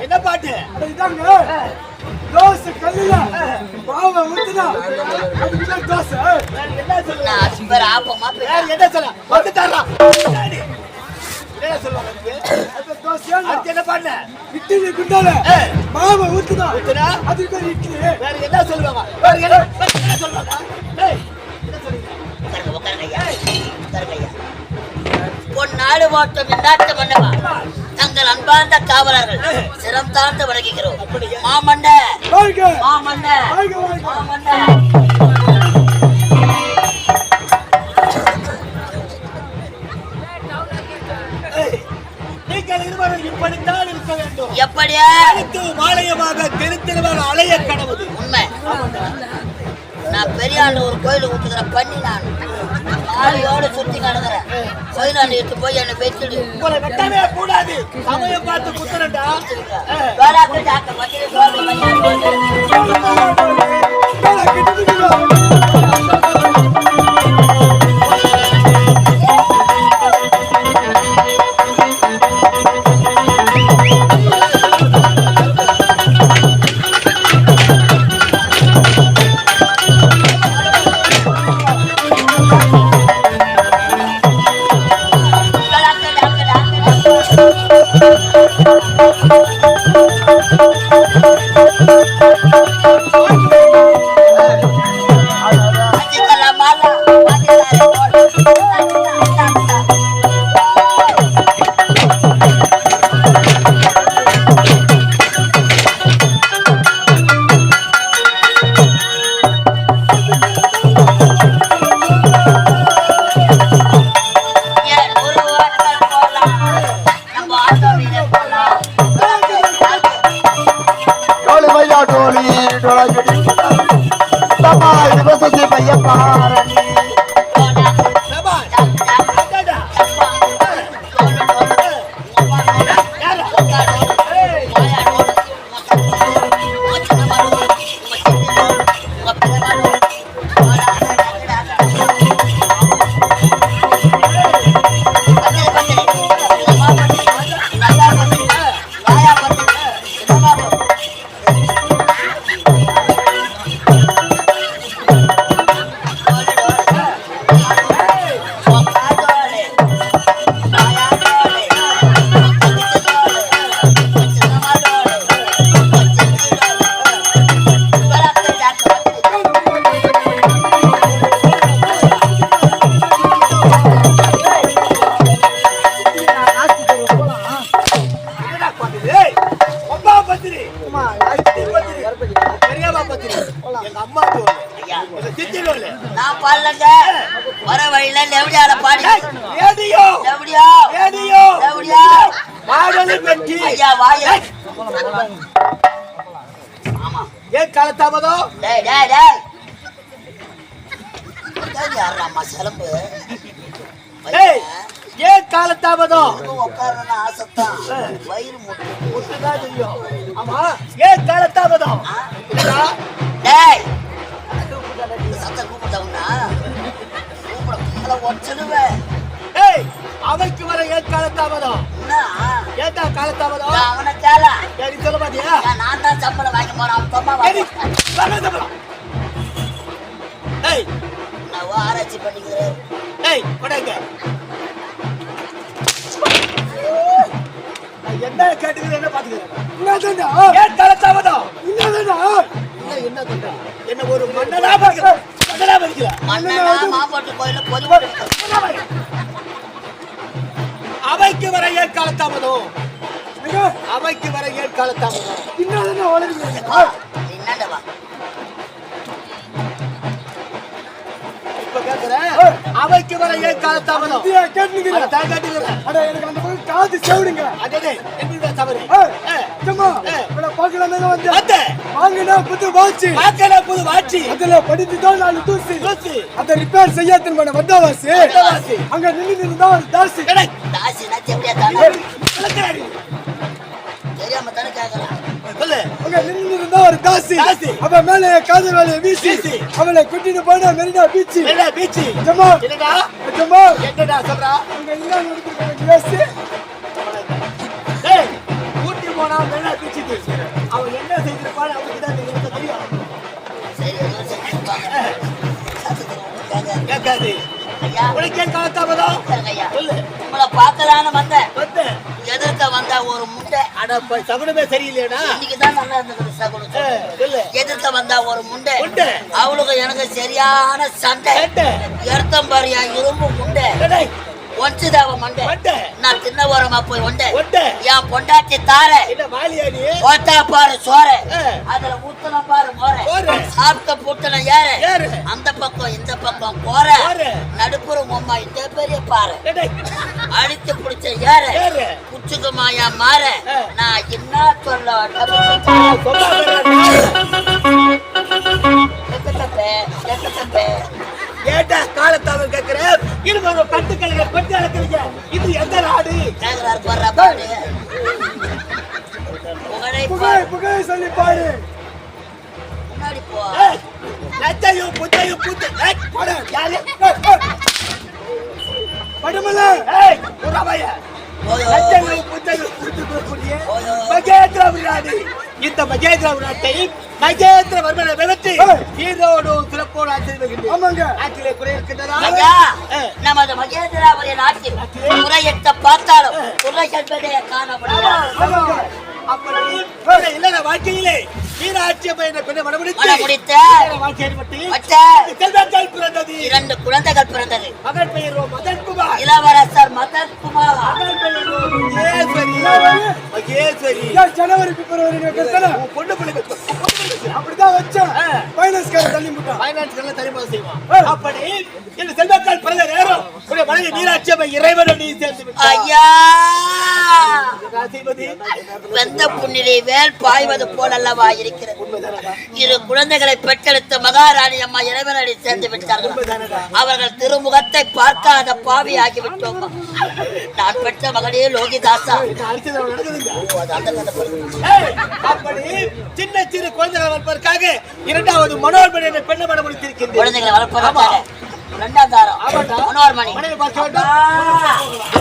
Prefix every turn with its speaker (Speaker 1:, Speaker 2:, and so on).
Speaker 1: என்ன பாட்டு? தோசை கல்லுல மாவை ஊத்துனா அதுக்கு தோசை. என்ன சொல்லுங்க?
Speaker 2: அஸ்பர் ஆப்பமா
Speaker 1: என்ன சொல்ல? வந்து தரறா. என்ன சொல்லுவாங்க? அது தோசை. அது என்ன பண்ண? இட்லி குண்டால மாவை ஊத்துனா அதுக்கு இட்லி. வேற என்ன சொல்லுவாங்க? வேற என்ன சொல்லுவாங்க? ஏய் என்ன சொல்றீங்க?
Speaker 2: உட்காருங்க. பொன்னாடு ஓட்டம் இன்னாட்டு மன்னவா, தங்கள் அன்பார்ந்த காவலர்கள் சிரம் தாழ்ந்து வணங்குகிறோம். மாமண்ட மாமண்ட மாமண்ட.
Speaker 1: நீங்கள் இருவரும் இப்படித்தான் இருக்க வேண்டும்.
Speaker 2: எப்படியா
Speaker 1: மாலயமாக திருத்திருவர் அலைய கடவுது
Speaker 2: உண்மை. நான் பெரியாண்ட ஒரு கோயில ஊத்துக்கிற பண்ணி நான் ஆளையோட சுத்தி நடக்கிறேன். கோயிலாண்டு எடுத்து போய் என்னை வச்சுடு.
Speaker 1: உங்களை வெட்டவே கூடாது. சமயம் பார்த்து குத்துறா.
Speaker 2: வர வழியில லெவடியால பாடி ஐயா வாய
Speaker 1: ஏன் காலத்தாமதோ?
Speaker 2: மசலம்பு
Speaker 1: ஏன் காலத்தாமதம்?
Speaker 2: உட்காரணும்னு ஆசைத்தான், வயிறு
Speaker 1: முட்டுதான் தெரியும். ஆமா, ஏன் காலத்தாமதம்?
Speaker 2: டேய் சத்தம் கூப்பிட்டவனா கூப்பிட ஒச்சனுவேன்.
Speaker 1: ஏய், அவைக்கு வர ஏன் காலத்தாமதம்? ஏன்டா காலத்தாமதம்?
Speaker 2: அவனை கேள,
Speaker 1: நீ சொல்ல மாட்டியா?
Speaker 2: நான் தான் சம்பளம் வாங்கி போறேன். அவன் சொன்னா
Speaker 1: சம்பளம். ஏய்,
Speaker 2: நான் ஆராய்ச்சி பண்ணிக்கிறேன்.
Speaker 1: ஏய், கொடாங்க. என்ன கேட்டுக்கிறேன், என்ன பாத்துக்கிறேன்? ஏன் காலத்தாமதம்? என்ன சொல்ற? என்ன ஒரு மன்னனா பாக்குற? மன்னனா பாக்குற?
Speaker 2: மன்னனா மாம்பட்டு கோயில பொதுவாக
Speaker 1: அவைக்கு வர ஏன் காலத்தாமதம்? அவைக்கு வர ஏன் காலத்தாமதம்?
Speaker 2: என்னடவா
Speaker 1: இப்ப கேக்குறேன், அவைக்கு வர ஏன் காலத்தாமதம்?
Speaker 3: கேட்டுக்கிறேன். அட எனக்கு அந்த பக்கம் காது செவிடுங்க.
Speaker 1: அடடே, என்னடா தவறு?
Speaker 3: சும்மா இவனை பார்க்கலாமே தான் வந்தேன்.
Speaker 1: வந்து
Speaker 3: வாங்கினா புது வாட்சி.
Speaker 1: வாக்கல புது வாட்சி.
Speaker 3: அதுல படித்துதான் 4 தூசி. அதை ரிப்பேர் செய்ய திரும்ப வந்தவாசி. அங்க நின்று தான் ஒரு தாசி.
Speaker 1: டேய்,
Speaker 2: தாசி நான் எப்படியா தானே
Speaker 1: விளக்குறாடி.
Speaker 2: தெரியாம தானே கேட்கலாம்.
Speaker 1: சொல்லு.
Speaker 3: அங்க நின்று தான் ஒரு தாசி.
Speaker 1: தாசி.
Speaker 3: அவ மேல காதல் வேலையை வீசி அவளை கூட்டிட்டு போனா மெரினா பீச்.
Speaker 1: என்ன பீச்சி?
Speaker 3: ஜமா
Speaker 1: என்னடா?
Speaker 3: ஜமா
Speaker 1: என்னடா சொல்றா?
Speaker 3: அங்க என்ன நடக்குது யோசி.
Speaker 1: டேய், கூட்டி போனா மெரினா பீச்சுக்கு. அவன் என்ன செய்திருப்பான்னு அவனுக்கு தான் தெரியும்.
Speaker 2: சரி ஏதோ செஞ்சிருப்பாங்க. சத்தத்துல ஒண்ணும் கேட்காது.
Speaker 1: கேட்காது.
Speaker 2: ஐயா
Speaker 1: உனக்கு ஏன் காலத்தாமதம்?
Speaker 2: உட்காருங்க ஐயா.
Speaker 1: சொல்லு.
Speaker 2: உங்களை பார்க்கலான்னு வந்தேன்.
Speaker 1: வந்து
Speaker 2: எதிர்க்க வந்தா ஒரு முண்டை.
Speaker 1: அட சகுனமே சரியில்லையாடா?
Speaker 2: இன்னைக்கு தான் நல்லா இருந்தது சகுனம்.
Speaker 1: சொல்லு.
Speaker 2: எதிர்க்க வந்தா ஒரு முண்டை.
Speaker 1: முண்டை.
Speaker 2: அவளுக்கு எனக்கு சரியான சண்டை.
Speaker 1: சண்டை.
Speaker 2: எடுத்தம் பாரியா இரும்பு முண்டை.
Speaker 1: டேய்,
Speaker 2: ஒன்சுதாவ மண்டை.
Speaker 1: மண்டை.
Speaker 2: நான் தின்ன ஓரமா போய் ஒண்டை.
Speaker 1: ஒண்டை.
Speaker 2: என் பொண்டாட்டி தார
Speaker 1: என்ன வாலியா நீ?
Speaker 2: ஓட்டா பாரு சோற.
Speaker 1: ஆ.
Speaker 2: அதுல ஊத்தன பாரு மோர.
Speaker 1: மோர.
Speaker 2: சாப்பிட்ட புட்டன ஏறு.
Speaker 1: ஏறு.
Speaker 2: அந்த பக்கம் இந்த பக்கம் கோர.
Speaker 1: கோர.
Speaker 2: நடுப்புற உம்மா இந்த பெரிய பாரு.
Speaker 1: டேய்,
Speaker 2: அழித்து பிடிச்ச ஏறு.
Speaker 1: ஏறு.
Speaker 2: குச்சுக்குமாயா மாற.
Speaker 1: ஆ.
Speaker 2: நான் என்ன சொல்ல
Speaker 1: சொன்னா ஏட்டா காலத்தாமதம் கேட்கிறேன். இது ஒரு கட்டுக்கலையை பற்றி அழைக்கிறீங்க. இது எந்த நாடு?
Speaker 2: கேக்குறாரு போடுறா பாரு. புகழை
Speaker 3: புகை புகை சொல்லி பாரு.
Speaker 2: முன்னாடி போ.
Speaker 1: ஏய், லட்சையும் புத்தையும் புத்து. ஏய், போடு. யாரு?
Speaker 3: படுமல
Speaker 1: ஏய், புறவைய.
Speaker 2: ஓயோ.
Speaker 1: லட்சையும் புத்தையும் புத்து கூடிய
Speaker 2: ஓயோ.
Speaker 1: மகேந்திர விராடி. இந்த மகேந்திர விராட்டை மகேந்திர வர்மனை விரட்டி ஈரோடு சிறப்போடு ஆச்சரிக்கின்றேன்.
Speaker 3: ஆமாங்க.
Speaker 1: ஆற்றிலே குறை இருக்கின்றதா?
Speaker 2: ஐயா, நமது மகேந்திராவுடைய நாட்டில் குறையற்ற பார்த்தாலும் குறை என்பதே காணப்படும்.
Speaker 3: ஆமாங்க.
Speaker 1: அப்படி இல்ல வாழ்க்கையிலே மீனாட்சி பெண்ணை மனமுடித்து
Speaker 2: முடித்த
Speaker 1: வாழ்க்கையை பற்றி
Speaker 2: மற்ற
Speaker 1: செல்வங்கள் பிறந்தது.
Speaker 2: 2 குழந்தைகள் பிறந்தது.
Speaker 1: மகன் பெயரோ மதன்குமார்.
Speaker 2: இளவரசர் மதன்குமார்.
Speaker 1: மகன் பெயரோ மகேஸ்வரி. மகேஸ்வரி.
Speaker 3: ஜனவரி பிப்ரவரி வைக்கிறதானே
Speaker 1: உன் பொண்ணு பிள்ளை பெற்ற-
Speaker 3: அப்படிதான் வச்சேன். பைனான்ஸ்கார தள்ளி முட்டான்.
Speaker 1: ஃபைனான்ஸ்ல தரிமானம் செய்வான். அப்படி இந்த செல்வங்கள் பிறந்த நேரம் உடைய மனைவி மீனாட்சி அம்மை இறைவனோடு நீ சேர்ந்து விட்டார்.
Speaker 2: ஐயா,
Speaker 1: ராசிபதி
Speaker 2: வெந்த புண்ணிலே வேல் பாய்வது போல் அல்லவா இருக்கிறது.
Speaker 1: உண்மைதானடா?
Speaker 2: 2 குழந்தைகளை பெற்றெடுத்த மகாராணி அம்மா இறைவனடி சேர்ந்து விட்டார்கள்.
Speaker 1: உண்மைதானடா?
Speaker 2: அவர்கள் திருமுகத்தை பார்க்காத பாவி ஆகிவிட்டோம். நான் பெற்ற மகனே லோகிதாசா.
Speaker 1: இந்த அரசியல் நடக்குதுங்க.
Speaker 2: ஓ, அது அந்த கதை போல.
Speaker 1: ஏய், அப்படி சின்ன சிறு குழந்தைகளை வளர்ப்பதற்காக 2வது மனோன்மணி என்ற பெண்ணை மனம் முடித்திருக்கின்றேன்.
Speaker 2: குழந்தைகளை வளர்ப்பதற்காக 2ஆம் தாரம்
Speaker 1: ஆமாண்டா.
Speaker 2: மனோர்மணி.
Speaker 1: மனைவி பார்க்க வேண்டும்.
Speaker 2: அப்பா.